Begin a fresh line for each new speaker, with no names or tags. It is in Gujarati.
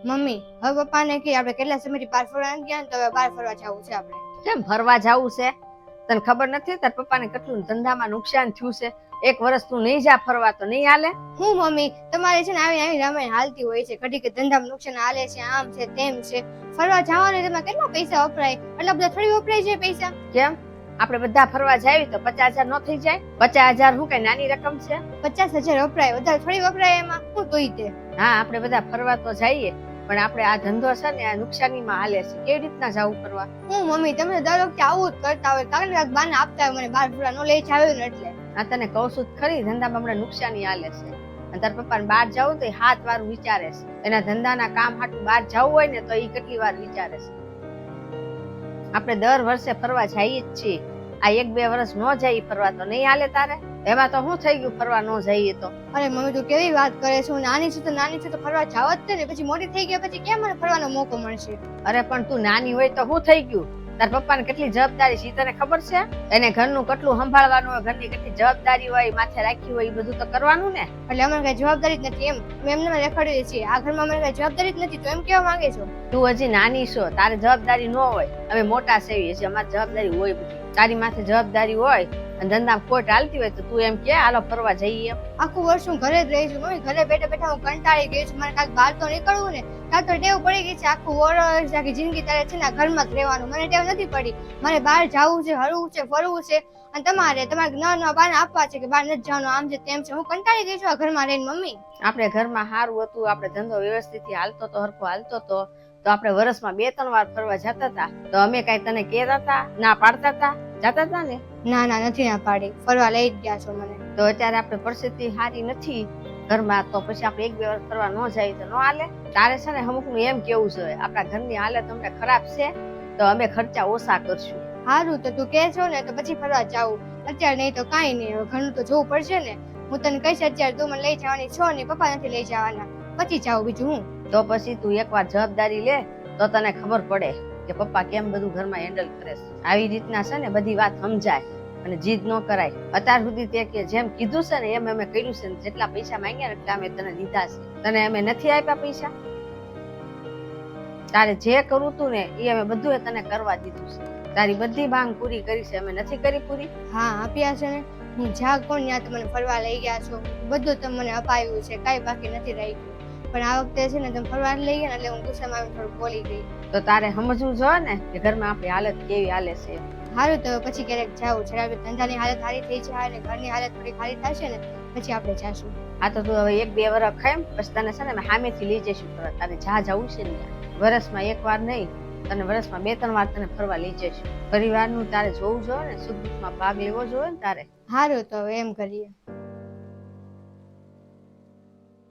મમ્મી હવે પપ્પાને કે આપણે કેટલા સમયથી બહાર ફરવા નથી ગયા ને, તો હવે બહાર ફરવા જવું છે આપણે.
કેમ ફરવા જવું છે? તને ખબર નથી તાર પપ્પાને કેટલું ધંધામાં નુકસાન થયું છે? એક વર્ષ તું નહીં જા ફરવા તો નહીં હાલે?
હું મમ્મી તમારે છે ને આવી આવી રામાયણ હાલતી હોય છે, ઘડી કે ધંધામાં નુકસાન હાલે છે, આમ છે તેમ છે. ફરવા જવાને તેમાં કેટલા પૈસા વપરાય, એટલા બધા થોડી વપરાય છે પૈસા.
કેમ આપણે બધા ફરવા જાવી તો 50,000 નો થઈ જાય? 50,000 શું કઈ નાની રકમ છે?
50,000 વપરાય, વધારે થોડી વપરાય એમાં. હું તોય તે
હા આપણે બધા ફરવા તો જઈએ, પણ આપણે આ ધંધો છે ને આ નુકસાનીમાં હાલે છે. કેવી રીતના જવું ફરવા?
હું મમ્મી તમે તો દર વખતે આવું જ કરતા હોય, કાંઈ ને કાંઈક બહાના આપતા હોય મને બહાર ફરવા નો લઈ જાવ ને એટલે.
આ તને કહું છું જ ખરી, ધંધામાં હમણાં નુકસાની હાલે છે. અને તાર પપ્પાને બહાર જવું તો 7 વાર વિચારે છે. એના ધંધાના કામ હાટું બહાર જવું હોય ને તો એ કેટલી વાર વિચારે છે. આપણે દર વર્ષે ફરવા જઈએ જ છીએ. આ 1-2 વર્ષ ન જઈએ ફરવા તો નહીં હાલે તારે? એમાં તો શું થઈ ગયું ફરવા ન જઈએ તો?
અરે મમ્મી તું કેવી વાત કરે છે, હું નાની છું તો નાની છું તો ફરવા જાવ જ ને, પછી મોટી થઈ ગયા પછી કેમ મને ફરવાનો મોકો મળશે?
અરે પણ તું નાની હોય તો શું થઈ ગયું? તાર પપ્પાને કેટલી જવાબદારી છે તને ખબર છે? એને ઘરનું કેટલું સંભાળવાનું હોય, ઘરની કેટલી જવાબદારી હોય, માથે રાખી હોય, એ બધું તો કરવાનું ને.
એટલે અમારે કઈ જવાબદારી જ નથી એમ? અમે એમને રેખાડીએ છીએ, આ ઘરમાં અમારે કઈ જવાબદારી જ નથી, તો એમ કેવા માંગે છો?
તું હજી નાની છો, તારે જવાબદારી ન હોય. અમે મોટા સેવીએ છીએ, અમારી જવાબદારી હોય બધી. તારી માથે જવાબદારી હોય અને ધંધામાં ખોટ હાલતી હોય તો તું એમ કે હાલો ફરવા જઈએ.
આખું વર્ષ હું ઘરે જ રહી છું મમ્મી, ઘરે બેઠા બેઠા હું કંટાળી ગઈ છું. મારે કાંઈક બહાર તો નીકળવું ને, તાર તો ટેવ પડી ગઈ છે આખું વર્ષ આખી જિંદગી તારે છે ને ઘરમાં જ રહેવાનું. મને ટેવ નથી પડી, મારે બહાર જવું છે, હરવું છે, ફરવું છે. અને તમારે નવા બાના આપવા છે કે બહાર નથી જવાનું, આમ છે તેમ છે. હું કંટાળી ગઈ છું આ ઘરમાં રહીને મમ્મી.
આપણે ઘરમાં સારું હતું, આપણે ધંધો વ્યવસ્થિત હાલતો તો, હરખો હાલતો તો આપણે વર્ષમાં 2-3 વાર ફરવા જતા હતા. તો અમે કઈ તને કહેતા હતા? ના પાડતા હતા? જતા હતા ને?
ના ના નથી ના પાડી, ફરવા લઈ જ ગયા છો મને.
તો અત્યારે આપણે પરિસ્થિતિ સારી નથી ઘરમાં, તો પછી આપણે 1-2 વર્ષ ફરવા ન જાય તો ન હાલે? તારે છે ને અમુકનું એમ કેવું છે, આપણા ઘરની હાલત અમને ખરાબ છે તો અમે ખર્ચા ઓછા કરશું.
સારું તો તું કહે છો ને તો પછી ફરવા જાવું, અત્યારે નહીં તો કાંઈ નહીં. હવે ઘરનું તો જોવું પડશે ને. હું તને કહીશ અત્યારે તું મને લઈ જવાની છો ને, પપ્પા નથી લઈ જવાના, પછી જાવ બીજું હું.
તો પછી તું એકવાર જવાબદારી લે તો તને ખબર પડે કે પપ્પા કેમ બધું ઘરમાં હેન્ડલ કરે છે. આવી રીતના છે ને બધી વાત સમજાય અને જીદ ન કરાય. અત્યાર સુધી તે કે જેમ કીધું છે ને એમ અમે કર્યું છે. જેટલા પૈસા માંગ્યા ને એટલા અમે તને દીધા છે. તને અમે નથી આપ્યા પૈસા? તારે જે કરવું તું ને એ અમે બધું તને કરવા દીધું છે. તારી બધી માંગ પૂરી કરી છે, અમે નથી કરી પૂરી?
હા આપ્યા છે ને. હું જ્યાં કોણ ત્યાં તમે ફરવા લઈ ગયા છો, બધું તમે મને અપાયું છે, કાંઈ બાકી નથી રહી ગયું. પણ આ વખતે છે ને તમે ફરવા લઈ ગયા ને એટલે હું ગુસ્સામાં આવીને થોડું બોલી ગઈ.
તો તારે સમજવું જોઈએ ને કે ઘરમાં આપણી હાલત કેવી હાલે છે.
સારું તો પછી ક્યારેક જાવું, જરા ધંધાની હાલત સારી થઈ જાય અને ઘરની હાલત થોડી સારી થશે ને પછી આપણે જાશું.
આ તો તું હવે 1-2 વર્ષ ખાઈમ પછી તને છે ને અમે સામેથી લઈ જઈશું ફરવા. તારે જ્યાં જવું છે ને વર્ષમાં 1 વાર નહીં, તને વર્ષમાં 2-3 વાર તને ફરવા લઈ જઈશું. પરિવારનું તારે જોવું જોઈએ ને, સુખ દુઃખમાં ભાગ લેવો જોઈએ ને તારે.
સારું તો હવે એમ કરીએ.